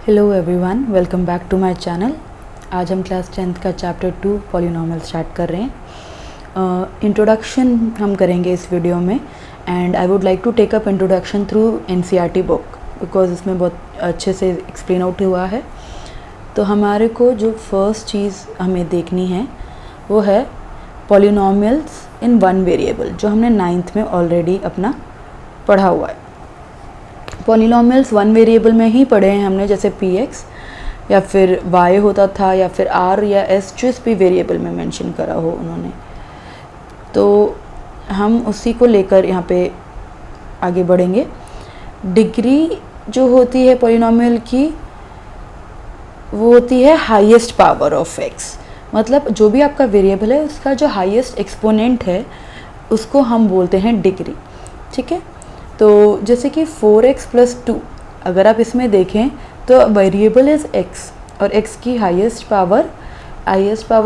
Hello everyone, welcome back to my channel. आज हम class 10th का चैप्टर 2 पॉलिनोमियल स्टार्ट कर रहे हैं। इंट्रोडक्शन हम करेंगे इस वीडियो में and I would like to take up introduction through NCERT book because इसमें बहुत अच्छे से एक्सप्लेन आउट हुआ है। तो हमारे को जो फर्स्ट चीज़ हमें देखनी है वो है पॉलिनोमियल्स इन वन वेरिएबल, जो हमने 9th में ऑलरेडी अपना पढ़ा हुआ है। पॉलिनोमियल्स वन वेरिएबल में ही पढ़े हैं हमने, जैसे px या फिर y होता था या फिर r या s, जिस भी वेरिएबल में मेंशन करा हो उन्होंने। तो हम उसी को लेकर यहाँ पे आगे बढ़ेंगे। डिग्री जो होती है पॉलिनोमियल की वो होती है हाईएस्ट पावर ऑफ x, मतलब जो भी आपका वेरिएबल है उसका जो हाईएस्ट एक्सपोनेंट है उसको हम बोलते हैं डिग्री। ठीक है, तो जैसे कि 4x + 2 अगर आप इसमें देखें तो वेरिएबल इज़ x और x की हाईएस्ट पावर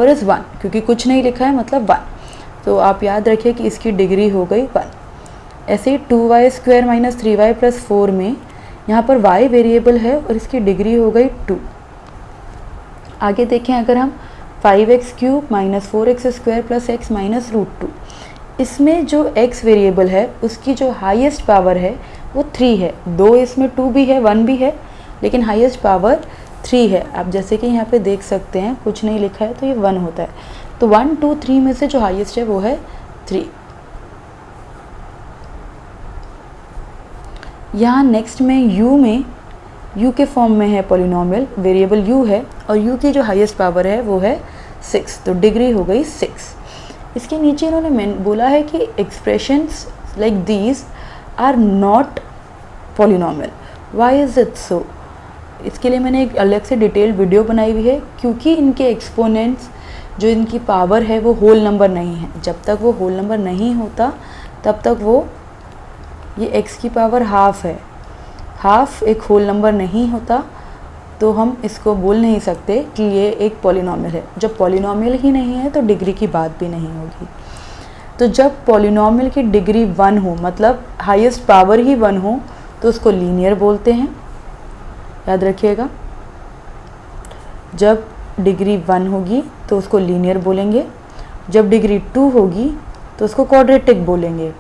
इज़ 1, क्योंकि कुछ नहीं लिखा है मतलब 1। तो आप याद रखिए कि इसकी डिग्री हो गई 1। ऐसे ही 2y² - 3y + 4 में यहाँ पर y वेरिएबल है और इसकी डिग्री हो गई 2। आगे देखें, अगर हम 5x³ - 4x² + x - √2, इसमें जो x वेरिएबल है उसकी जो हाईएस्ट पावर है वो 3 है। दो इसमें 2 भी है 1 भी है, लेकिन हाईएस्ट पावर 3 है। आप जैसे कि यहाँ पे देख सकते हैं कुछ नहीं लिखा है तो ये 1 होता है। तो 1 2 3 में से जो हाईएस्ट है वो है 3। यहाँ नेक्स्ट में u के फॉर्म में है पॉलिनोमियल, वेरिएबल u है और u की जो हाईएस्ट पावर है वो है 6, तो डिग्री हो गई 6। इसके नीचे इन्होंने बोला है कि expressions like these are not polynomial. Why is it so? इसके लिए मैंने एक अलग से डिटेल वीडियो बनाई हुई है, क्योंकि इनके एक्सपोनेंट्स जो इनकी पावर है वो होल नंबर नहीं है। जब तक वो होल नंबर नहीं होता तब तक वो, ये x की पावर हाफ है, हाफ एक होल नंबर नहीं होता, तो हम इसको बोल नहीं सकते कि ये एक पॉलिनोमियल है। जब पॉलिनोमियल ही नहीं है तो डिग्री की बात भी नहीं होगी। तो जब पॉलिनोमियल की डिग्री 1 हो, मतलब हाईएस्ट पावर ही 1 हो, तो उसको लीनियर बोलते हैं, याद रखिएगा। जब डिग्री 1 होगी तो उसको लीनियर बोलेंगे, जब डिग्री 2 होगी तो उसको क्वाड्रेटिक बोलेंगे।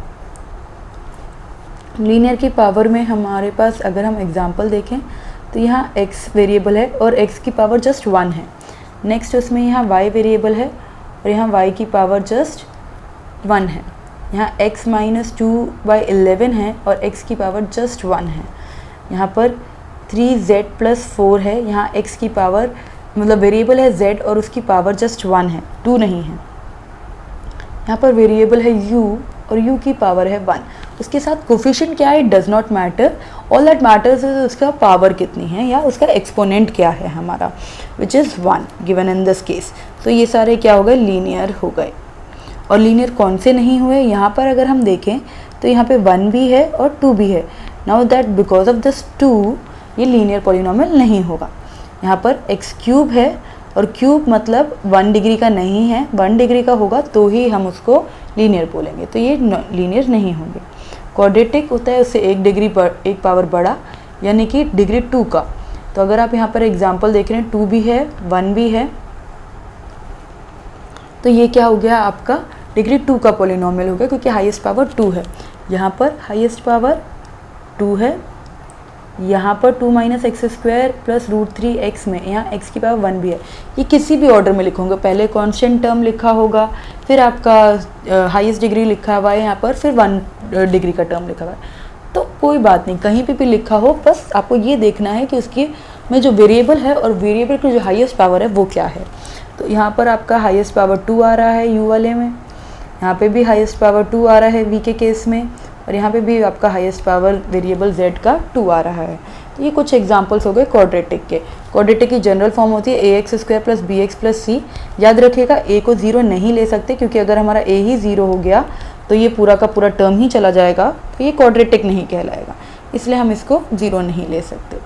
लीनियर की पावर में हमारे पास अगर हम एग्जांपल देखें तो यहाँ x वेरिएबल है और x की पावर जस्ट 1 है। नेक्स्ट उसमें यहाँ y वेरिएबल है और यहाँ y की पावर जस्ट 1 है। यहाँ x - 2/11 है और x की पावर जस्ट 1 है। यहाँ पर 3z + 4 है, यहाँ x की पावर मतलब वेरिएबल है z और उसकी पावर जस्ट 1 है, 2 नहीं है। यहाँ पर वेरिएबल है u और u की पावर है 1। उसके साथ कोफिशिएंट क्या है, it does not matter, all that matters is उसका पावर कितनी है या उसका एक्सपोनेंट क्या है हमारा, which is 1 given in this case. तो ये सारे क्या हो गए, लीनियर हो गए। और लीनियर कौन से नहीं हुए, यहाँ पर अगर हम देखें तो यहाँ पे 1 भी है और 2 भी है। Now that because of this 2 ये लीनियर पॉलिनोमियल नहीं होगा। यहाँ पर x³ है और क्यूब मतलब 1 डिग्री का नहीं है, 1 डिग्री का होगा तो ही हम उसको लीनियर बोलेंगे, तो ये लीनियर नहीं होंगे। क्वाड्रेटिक होता है उससे 1 डिग्री एक पावर बड़ा, यानी कि डिग्री 2 का। तो अगर आप यहाँ पर एग्जांपल देख रहे हैं 2 भी है 1 भी है, तो ये क्या हो गया आपका डिग्री 2 का पॉलिनोमियल हो गया, क्योंकि हाईएस्ट पावर 2 है। यहाँ पर हाईएस्ट पावर 2 है, यहाँ पर 2 - x² + √3x में यहाँ x की पावर 1 भी है। ये किसी भी ऑर्डर में लिखोगे, पहले कांस्टेंट टर्म लिखा होगा, फिर आपका हाईएस्ट डिग्री लिखा हुआ है यहाँ पर, फिर 1 डिग्री का टर्म लिखा हुआ है। तो कोई बात नहीं, कहीं पे भी लिखा हो, बस आपको ये देखना है कि उसकी में जो वेरिएबल है और वेरिएबल की जो हाईएस्ट पावर है वो क्या है। तो यहाँ पर आपका हाईएस्ट पावर 2 आ रहा है u वाले में, यहाँ पे भी हाईएस्ट पावर 2 आ रहा है v के केस में, और यहाँ पे भी आपका हाईएस्ट पावर वेरिएबल z का 2 आ रहा है। तो ये कुछ एग्जांपल्स हो गए क्वाड्रेटिक के। क्वाड्रेटिक की जनरल फॉर्म होती है ax² + bx + c। याद रखिएगा a को 0 नहीं ले सकते, क्योंकि अगर हमारा a ही 0 हो गया तो ये पूरा का पूरा टर्म ही चला जाएगा, तो ये क्वाड्रेटिक नहीं कहलाएगा, इसलिए हम इसको 0 नहीं ले सकते।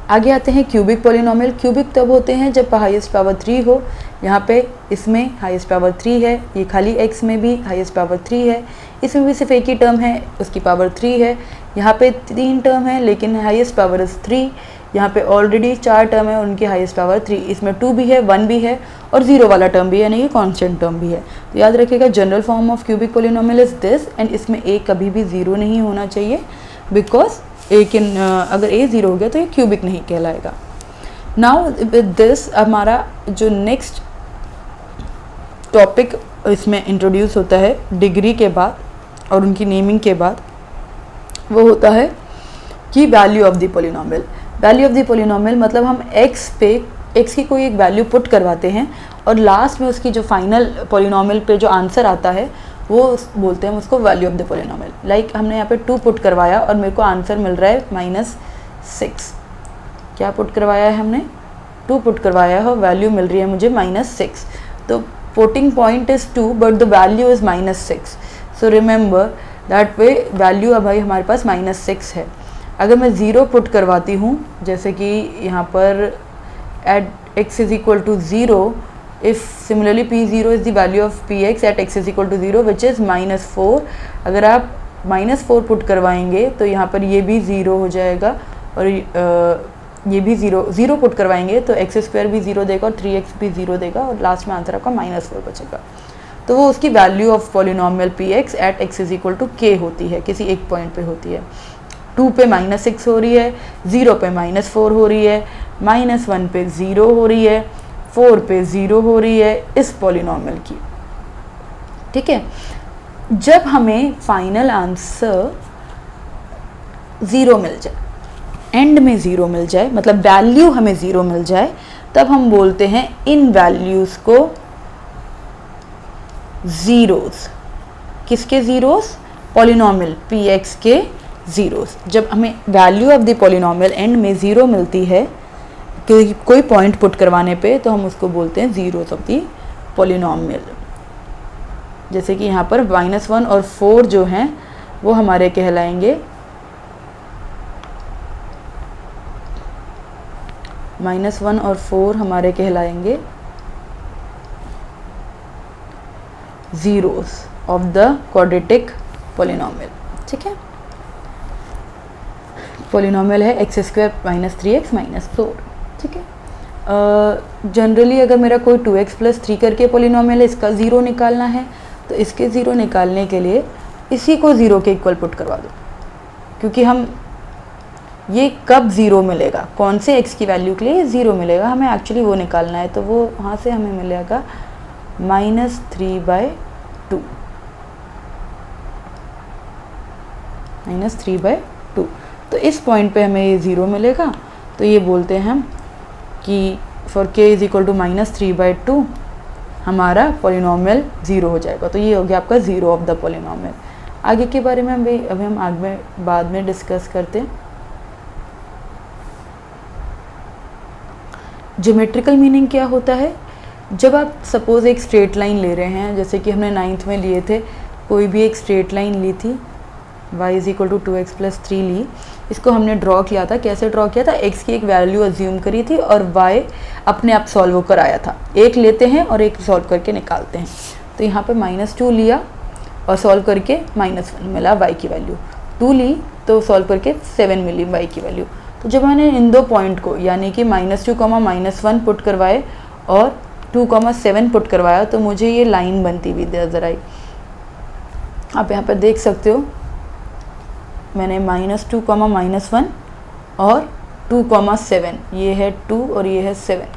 आगे आते हैं क्यूबिक पॉलिनोमियल। क्यूबिक तब होते हैं जब हाईएस्ट पावर 3 हो। यहाँ पे इसमें हाईएस्ट पावर 3 है, ये खाली x में भी हाईएस्ट पावर 3 है, इसमें भी सिर्फ एक ही टर्म है, उसकी पावर 3 है। यहाँ पे 3 टर्म है लेकिन हाईएस्ट पावर इज़ 3, यहाँ पे ऑलरेडी 4 टर्म है, उनकी हाईएस्ट पावर 3, इसमें 2 भी है, 1 भी है और 0 वाला टर्म भी है, यानी कि कांस्टेंट टर्म भी है। तो याद रखिएगा general form of cubic polynomial is this, and इसमें a कभी भी 0 नहीं होना चाहिए, बिकॉज अगर a 0 हो गया तो ये क्यूबिक नहीं कहलाएगा। नाउ विद दिस हमारा जो नेक्स्ट टॉपिक इसमें इंट्रोड्यूस होता है डिग्री के बाद और उनकी नेमिंग के बाद, वो होता है कि value of the polynomial. Value of the polynomial मतलब हम x की कोई एक वैल्यू पुट करवाते हैं और लास्ट में उसकी जो फाइनल पॉलिनोमियल पे जो आंसर आता है वो बोलते हैं उसको value of the polynomial. Like हमने यहाँ पे 2 पुट करवाया और मेरे को आंसर मिल रहा है -6। क्या पुट करवाया है हमने? 2 पुट करवाया है और वैल्यू मिल रही है मुझे -6। तो putting point is 2 but the value is -6। So remember that way value अब भाई हमारे पास -6 है। अगर मैं 0 पुट करवाती हूँ, जैसे कि यहाँ पर at x is equal to 0, if similarly p0 is the value of px at x is equal to 0 which is -4। अगर आप -4 पुट करवाएंगे तो यहाँ पर ये भी 0 हो जाएगा और ये भी 0 पुट करवाएंगे तो x² भी 0 देगा और 3x भी 0 देगा और लास्ट में आंसर आपका -4 बचेगा। तो वो उसकी value of polynomial px at x is equal to k होती है, किसी एक पॉइंट पे होती है। 2 पे -6 हो रही है, 0 पे -4 हो रही है, -1 पे 0 हो रही है, 4 पे 0 हो रही है इस पॉलिनोमियल की। ठीक है, जब हमें फाइनल आंसर 0 मिल जाए, एंड में 0 मिल जाए, मतलब वैल्यू हमें 0 मिल जाए, तब हम बोलते हैं इन वैल्यूज़ को ज़ीरोज़। किसके ज़ीरोज़? पॉलिनोमियल px के ज़ीरोज़। जब हमें value of the polynomial and में 0 मिलती है कोई पॉइंट पुट करवाने पे, तो हम उसको बोलते हैं ज़ीरोज़ ऑफ द पॉलिनोमियल। जैसे कि यहाँ पर -1 और 4 जो हैं वो हमारे कहलाएंगे -1 और 4 हमारे कहलाएंगे zeros of the quadratic polynomial. ठीक है, पॉलिनोमियल है x² - 3x - 4। ठीक है, जनरली अगर मेरा कोई 2x + 3 करके पॉलिनोमियल है, इसका 0 निकालना है, तो इसके 0 निकालने के लिए इसी को 0 के इक्वल पुट करवा दो, क्योंकि हम ये कब 0 मिलेगा, कौन से x की वैल्यू के लिए 0 मिलेगा, हमें एक्चुअली वो निकालना है। तो वो वहाँ से हमें मिलेगा -3/2 -3/2। तो इस पॉइंट पे हमें ये 0 मिलेगा, तो ये बोलते हैं हम कि for k is equal to -3/2 हमारा पॉलिनोमियल 0 हो जाएगा। तो ये हो गया आपका 0 ऑफ द पॉलिनोमियल। आगे के बारे में अभी हम आगे बाद में डिस्कस करते हैं। ज्योमेट्रिकल मीनिंग क्या होता है? जब आप सपोज़ एक स्ट्रेट लाइन ले रहे हैं, जैसे कि हमने 9th में लिए थे, कोई भी एक स्ट्रेट लाइन ली थी, y is equal to 2x + 3 ली, इसको हमने ड्रॉ किया था। कैसे ड्रॉ किया था? x की एक वैल्यू अज्यूम करी थी और y अपने आप सॉल्व कराया था। एक लेते हैं और एक सॉल्व करके निकालते हैं। तो यहाँ पे -2 लिया और सॉल्व करके -1 मिला y की वैल्यू, 2 ली तो सॉल्व करके 7 मिली y की वैल्यू। तो जब मैंने इन दो पॉइंट को यानी कि -2, -1 पुट करवाए और 2, 7 पुट करवाया, तो मुझे ये लाइन बनती हुई नजर आई। आप यहाँ पर देख सकते हो, मैंने -2, -1 और 2, 7, ये है 2 और ये है 7,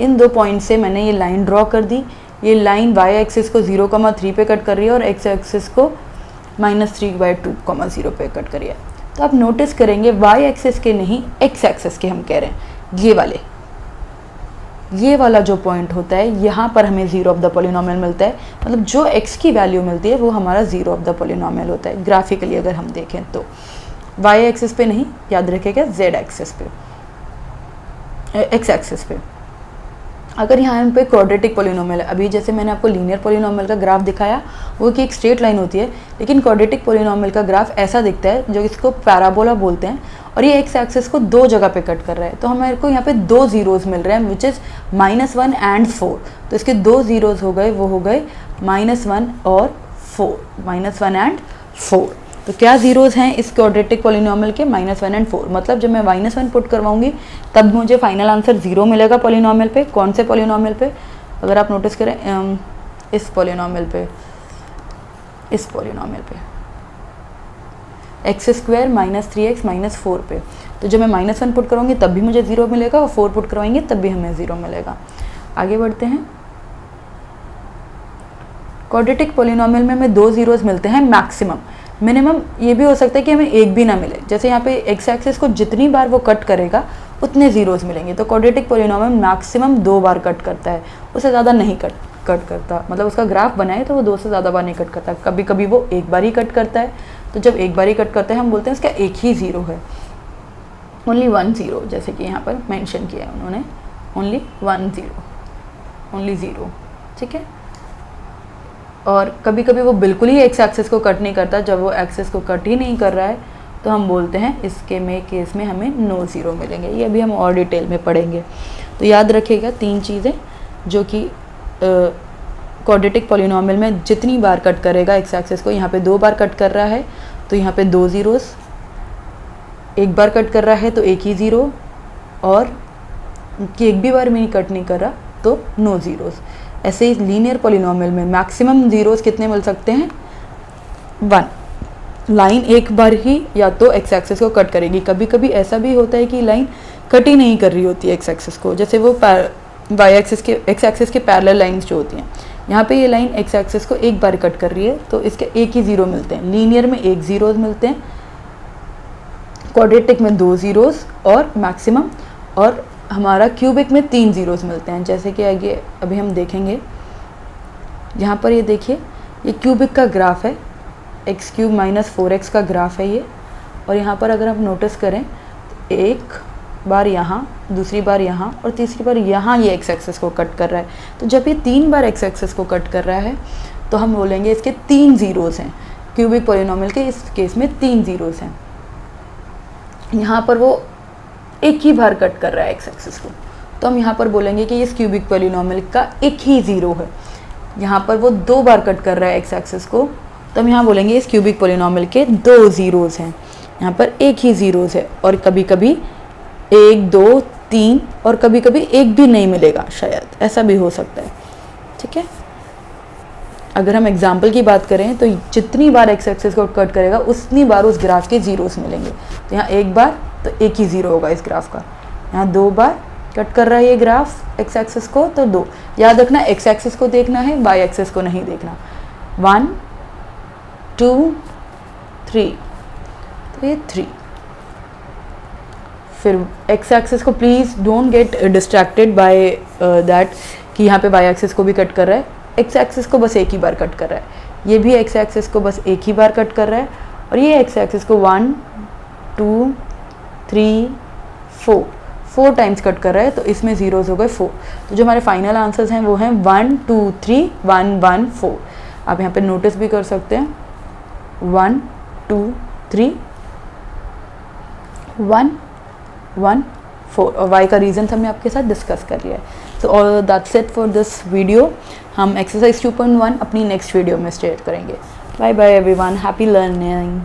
इन दो पॉइंट से मैंने ये लाइन ड्रॉ कर दी। ये लाइन y एक्सिस को 0, 3 पे कट कर रही है और x एक्सिस को -3/2, 0 पे कट करी है। तो आप नोटिस करेंगे y एक्सिस के नहीं, x एक्सिस के हम कह रहे हैं। ये वाला जो पॉइंट होता है, यहाँ पर हमें 0 ऑफ द पॉलिनोमियल मिलता है। मतलब जो x की वैल्यू मिलती है वो हमारा 0 ऑफ द पॉलिनोमियल होता है। ग्राफिकली अगर हम देखें तो y एक्सिस पे नहीं, याद रखिएगा z एक्सिस पे, x एक्सिस पे। अगर यहाँ पे क्वाड्रेटिक पॉलिनोमियल है, अभी जैसे मैंने आपको लीनियर पॉलिनोमियल का ग्राफ दिखाया, वो कि एक स्ट्रेट लाइन होती है, लेकिन क्वाड्रेटिक पॉलिनोमियल का ग्राफ ऐसा दिखता है, जो इसको पैराबोला बोलते हैं, और ये एक्स एक्सिस को 2 जगह पे कट कर रहा है। तो हमारे को यहाँ पे 2 ज़ीरोज़ मिल रहे हैं, विच इज़ -1 एंड 4। तो इसके 2 ज़ीरोज़ हो गए, वो हो गए -1 और 4, -1 एंड 4। तो क्या ज़ीरोज़ हैं इस क्वाड्रेटिक पॉलिनॉमियल के? -1 एंड 4। मतलब जब मैं -1 पुट करवाऊंगी तब मुझे फाइनल आंसर 0 मिलेगा पॉलिनॉमियल पे। कौन से पॉलिनॉमियल पे? अगर आप नोटिस करें इस पॉलिनॉमियल पे, x² - 3x - 4 पे। तो जब मैं -1 पुट करूँगी तब भी मुझे 0 मिलेगा और 4 पुट करवाएंगे तब भी हमें 0 मिलेगा। आगे बढ़ते हैं। क्वाड्रेटिक पॉलिनॉमियल में हमें 2 ज़ीरोज़ मिलते हैं मैक्सिमम। मिनिमम ये भी हो सकता है कि हमें एक भी ना मिले। जैसे यहाँ पे एक्स एक्सिस को जितनी बार वो कट करेगा उतने ज़ीरोज़ मिलेंगे। तो क्वाड्रेटिक पॉलिनॉमियल मैक्सिमम 2 बार कट करता है, उससे ज़्यादा नहीं कट करता। मतलब उसका ग्राफ बनाए तो वो 2 से ज़्यादा बार नहीं कट करता। कभी कभी वो एक बार ही कट करता है। तो जब एक बार ही कट करता है हम बोलते हैं उसका एक ही ज़ीरो है, ओनली 1 ज़ीरो, जैसे कि यहाँ पर मेंशन किया है उन्होंने, ओनली 1 ज़ीरो, ओनली ज़ीरो। ठीक है। और कभी कभी वो बिल्कुल ही एक्स एक्सिस को कट नहीं करता। जब वो एक्सिस को कट ही नहीं कर रहा है तो हम बोलते हैं इसके केस में हमें नो ज़ीरो मिलेंगे। ये अभी हम और डिटेल में पढ़ेंगे। तो याद रखिएगा 3 चीज़ें जो कि क्वाड्रेटिक पॉलिनॉमियल में जितनी बार कट करेगा एक्स एक्सिस को, यहाँ पे 2 बार कट कर रहा है तो यहाँ पे 2 ज़ीरोज़, एक बार कट कर रहा है तो एक ही ज़ीरो, और कि एक भी बार में कट नहीं कर रहा तो नो ज़ीरोज़। ऐसे ही लीनियर पॉलिनॉमियल में मैक्सिमम ज़ीरोज़ कितने मिल सकते हैं? 1। लाइन एक बार ही या तो एक्स एक्सिस को कट करेगी। कभी कभी ऐसा भी होता है कि लाइन कट ही नहीं कर रही होती है एक्स एक्सिस को, जैसे वो वाई एक्सिस के एक्स एक्सिस के पैरेलल लाइंस जो होती हैं। यहाँ पे ये लाइन एक्स एक्सिस को एक बार कट कर रही है तो इसके एक ही ज़ीरो मिलते हैं। लीनियर में 1 ज़ीरोज़ मिलते हैं, क्वाड्रेटिक में 2 ज़ीरोज़ और मैक्सिमम, और हमारा क्यूबिक में 3 ज़ीरोज़ मिलते हैं। जैसे कि आगे अभी हम देखेंगे। यहाँ पर ये देखिए, ये क्यूबिक का ग्राफ है, x³ - 4x का ग्राफ है ये। और यहाँ पर अगर आप नोटिस करें तो एक बार यहाँ, दूसरी बार यहाँ और तीसरी बार यहाँ ये एक्स एक्सिस को कट कर रहा है। तो जब ये 3 बार एक्स एक्सिस को कट कर रहा है तो हम बोलेंगे इसके 3 ज़ीरोज़ हैं। क्यूबिक पॉलिनॉमियल के इस केस में 3 ज़ीरोज़ हैं। यहाँ पर वो एक ही बार कट कर रहा है एक्स एक्सिस को, तो हम यहाँ पर बोलेंगे कि इस क्यूबिक पॉलिनॉमियल का एक ही ज़ीरो है। यहाँ पर वो 2 बार कट कर रहा है एक्स एक्सिस को, तो हम यहाँ बोलेंगे इस क्यूबिक पॉलिनॉमियल के 2 ज़ीरोज़ हैं। यहाँ पर एक ही ज़ीरोज़ है, और कभी कभी 1, 2, 3 और कभी कभी एक भी नहीं मिलेगा, शायद ऐसा भी हो सकता है। ठीक है। अगर हम एग्जाम्पल की बात करें तो जितनी बार एक्स एक्सिस को कट करेगा उतनी बार उस ग्राफ के ज़ीरोज़ मिलेंगे। तो यहाँ एक बार तो एक ही ज़ीरो होगा इस ग्राफ का। यहाँ 2 बार कट कर रहा है ये ग्राफ एक्स एक्सिस को तो 2। याद रखना एक्स एक्सिस को देखना है, वाई एक्सिस को नहीं देखना। 1, 2, 3, तो ये 3। फिर एक्स एक्सिस को please don't get distracted by that कि यहाँ पे वाई एक्सिस को भी कट कर रहा है। एक्स एक्सिस को बस एक ही बार कट कर रहा है। ये भी एक्स एक्सिस को बस एक ही बार कट कर रहा है, और ये एक्स एक्सिस को 1, 2, 3, 4 टाइम्स कट कर रहा है। तो इसमें ज़ीरोज़ हो गए 4। तो जो हमारे फाइनल आंसर्स हैं वो हैं 1, 2, 3, 1, 1, 4। आप यहाँ पे नोटिस भी कर सकते हैं 1, 2, 3, 1, 1, 4, और y का रीज़न हमने आपके साथ डिस्कस कर लिया है। So that's it for this video. हम एक्सरसाइज 2.1 अपनी नेक्स्ट वीडियो में स्टार्ट करेंगे। Bye bye everyone, happy learning.